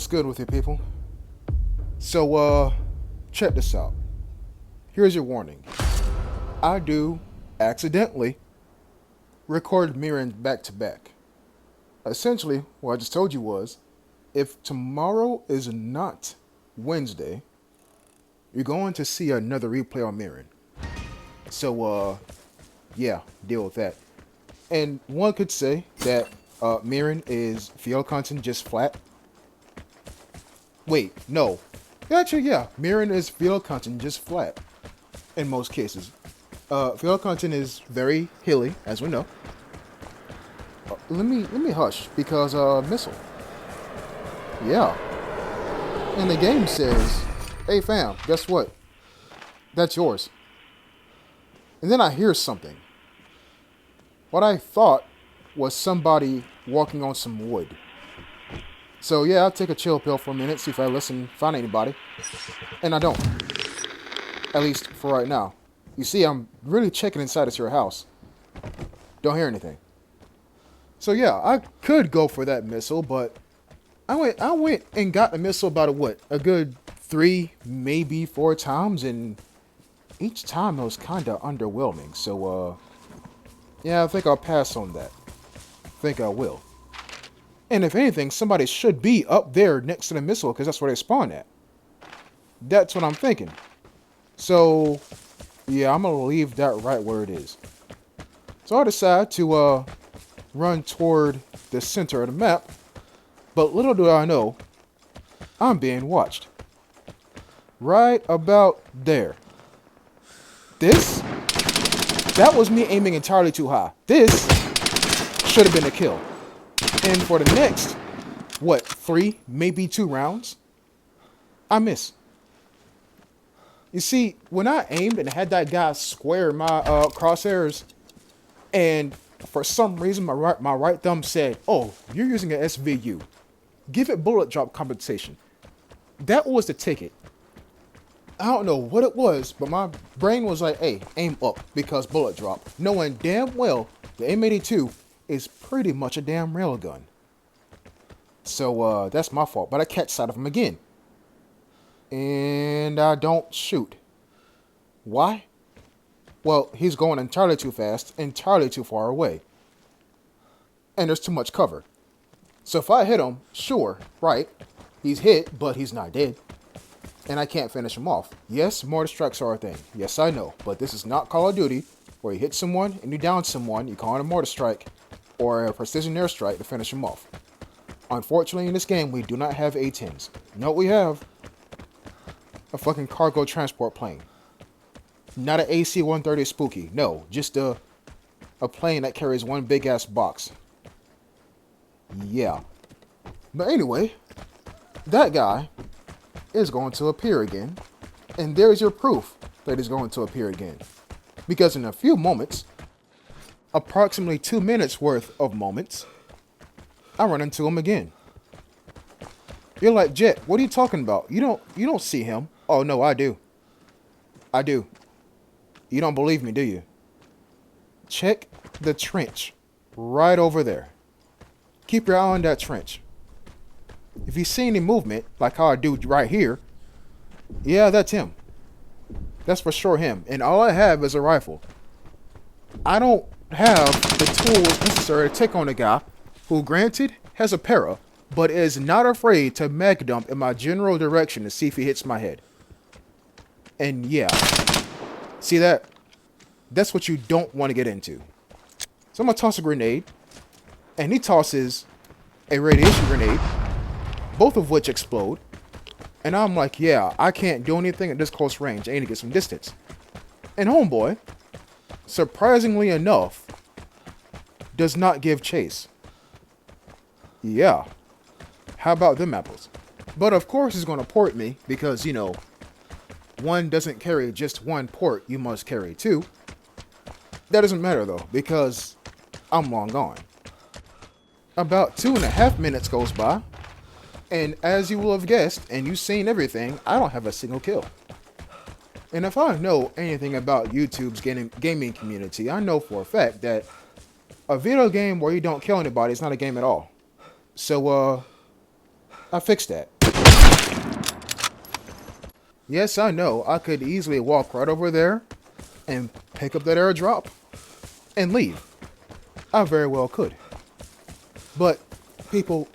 What's good with you people? So, check this out. Here's your warning. I do accidentally record mirroring back to back. Essentially, what I just told you was, if tomorrow is not Wednesday, you're going to see another replay on mirroring. So, yeah, deal with that. And one could say that mirroring is field content just flat. Wait, no. Actually, yeah, mirroring is field content just flat in most cases. Field content is very hilly, as we know. Let me hush because missile. Yeah. And the game says, "Hey fam, guess what? That's yours." And then I hear something. What I thought was somebody walking on some wood. So yeah, I'll take a chill pill for a minute, see if I find anybody. And I don't. At least for right now. You see, I'm really checking inside of your house. Don't hear anything. So yeah, I could go for that missile, but I went and got the missile about a good 3, maybe 4 times, and each time it was kinda underwhelming. So yeah, I think I'll pass on that. I think I will. And if anything, somebody should be up there next to the missile because that's where they spawn at. That's what I'm thinking. So, yeah, I'm going to leave that right where it is. So I decide to run toward the center of the map. But little do I know, I'm being watched. Right about there. That was me aiming entirely too high. This should have been a kill. And for the next, 3, maybe 2 rounds, I miss. You see, when I aimed and had that guy square my crosshairs, and for some reason my right thumb said, "Oh, you're using an SVU. Give it bullet drop compensation." That was the ticket. I don't know what it was, but my brain was like, "Hey, aim up because bullet drop," knowing damn well the M82 is pretty much a damn railgun. So that's my fault, but I catch sight of him again. And I don't shoot. Why? Well, he's going entirely too fast, entirely too far away. And there's too much cover. So if I hit him, sure, right, he's hit, but he's not dead. And I can't finish him off. Yes, mortar strikes are a thing. Yes, I know. But this is not Call of Duty, where you hit someone and you down someone, you call it a mortar strike, or a precision airstrike to finish him off. Unfortunately, in this game, we do not have A-10s. No, we have a fucking cargo transport plane. Not an AC-130 Spooky. No, just a plane that carries one big-ass box. Yeah. But anyway, that guy is going to appear again. And there's your proof that he's going to appear again. Because in a few moments, approximately 2 minutes worth of moments, I run into him again. You're like, "Jet, what are you talking about? You don't see him." "Oh no, I do. I do. You don't believe me, do you? Check the trench right over there. Keep your eye on that trench. If you see any movement, like how I do right here, yeah, that's him. That's for sure him. And all I have is a rifle. I don't have the tools necessary to take on a guy who, granted, has a para, but is not afraid to mag dump in my general direction to see if he hits my head. And yeah, see that? That's what you don't want to get into. So I'm going to toss a grenade, and he tosses a radiation grenade, both of which explode. And I'm like, yeah, I can't do anything at this close range. I need to get some distance. And homeboy, surprisingly enough, does not give chase. Yeah. How about them apples? But of course he's going to port me because, you know, one doesn't carry just one port. You must carry 2. That doesn't matter though because I'm long gone. About 2.5 minutes goes by. And as you will have guessed, and you've seen everything, I don't have a single kill. And if I know anything about YouTube's gaming community, I know for a fact that a video game where you don't kill anybody is not a game at all. So, I fixed that. Yes, I know, I could easily walk right over there and pick up that airdrop and leave. I very well could. But, people,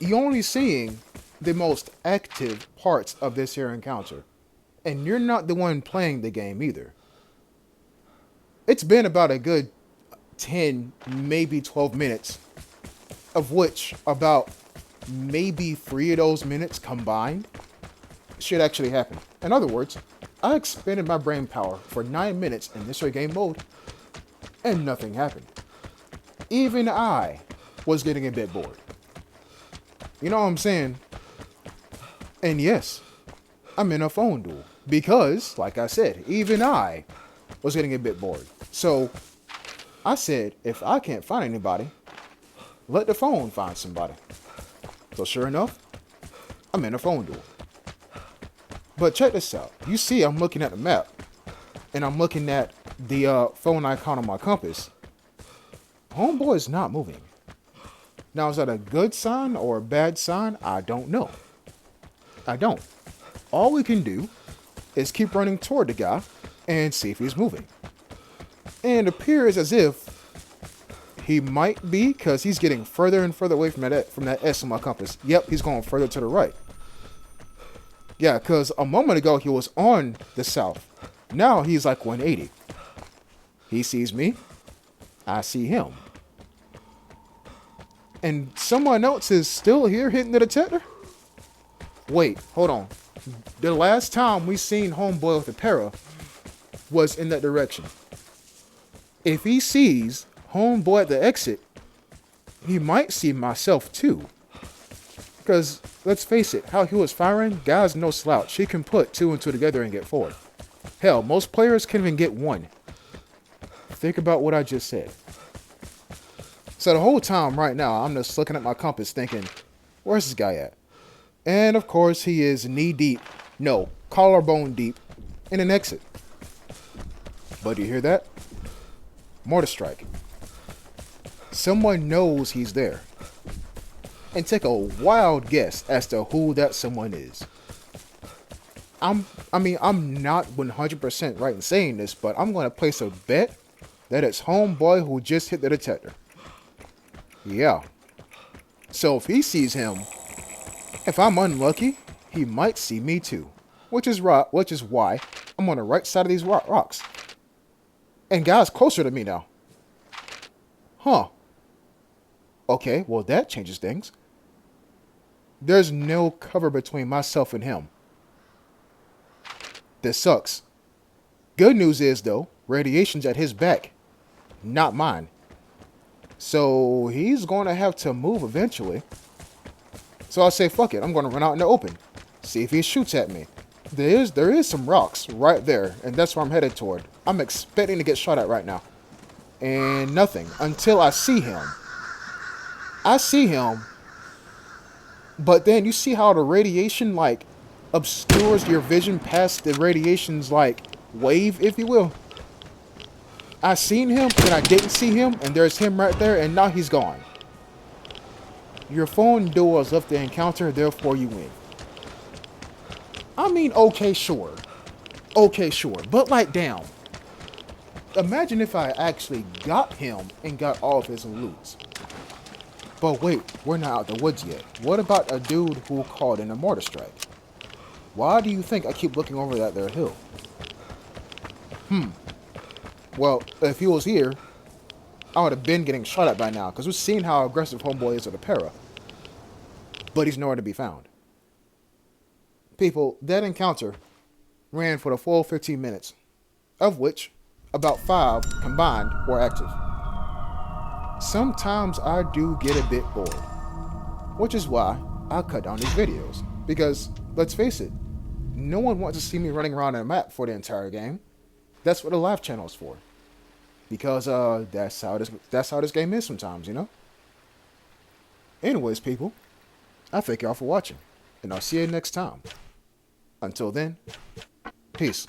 you're only seeing the most active parts of this here encounter. And you're not the one playing the game either. It's been about a good 10, maybe 12 minutes, of which about maybe 3 of those minutes combined should actually happen. In other words, I expended my brain power for 9 minutes in this game mode, and nothing happened. Even I was getting a bit bored. You know what I'm saying? And yes, I'm in a phone duel. Because, like I said, even I was getting a bit bored. So, I said, if I can't find anybody, let the phone find somebody. So sure enough, I'm in a phone duel. But check this out. You see I'm looking at the map. And I'm looking at the phone icon on my compass. Homeboy is not moving. Now, is that a good sign or a bad sign? I don't know. I don't. All we can do is keep running toward the guy and see if he's moving. And it appears as if he might be, because he's getting further and further away from that S on my compass. Yep, he's going further to the right. Yeah, because a moment ago he was on the south. Now he's like 180. He sees me. I see him. And someone else is still here hitting the detector? Wait, hold on. The last time we seen Homeboy with the para was in that direction. If he sees Homeboy at the exit, he might see myself too. Because, let's face it, how he was firing, guy's no slouch. He can put 2 and 2 together and get 4. Hell, most players can even get 1. Think about what I just said. So the whole time right now, I'm just looking at my compass thinking, where's this guy at? And of course, he is knee deep, no, collarbone deep, in an exit. But you hear that? Mortar strike. Someone knows he's there. And take a wild guess as to who that someone is. I'm not 100% right in saying this, but I'm going to place a bet that it's Homeboy who just hit the detector. Yeah. So if he sees him, if I'm unlucky, he might see me too. Which is why I'm on the right side of these rocks. And guy's closer to me now. Huh. Okay, well that changes things. There's no cover between myself and him. This sucks. Good news is, though, radiation's at his back, not mine. So he's going to have to move eventually. So I say, fuck it, I'm going to run out in the open. See if he shoots at me. There is some rocks right there, and that's where I'm headed toward. I'm expecting to get shot at right now. And nothing until I see him. I see him, but then you see how the radiation, like, obscures your vision past the radiation's, like, wave, if you will. I seen him, then I didn't see him, and there's him right there, and now he's gone. Your phone duel has left the encounter, therefore you win. I mean, okay, sure. Okay, sure. But, like, damn. Imagine if I actually got him and got all of his loots. But wait, we're not out the woods yet. What about a dude who called in a mortar strike? Why do you think I keep looking over that there hill? Well, if he was here, I would have been getting shot at by now, because we've seen how aggressive Homeboy is with a para. But he's nowhere to be found. People, that encounter ran for the full 15 minutes, of which about 5 combined were active. Sometimes I do get a bit bored, which is why I cut down these videos. Because, let's face it, no one wants to see me running around on a map for the entire game. That's what the live channel is for. Because that's how this game is sometimes, you know? Anyways, people, I thank y'all for watching, and I'll see you next time. Until then, peace.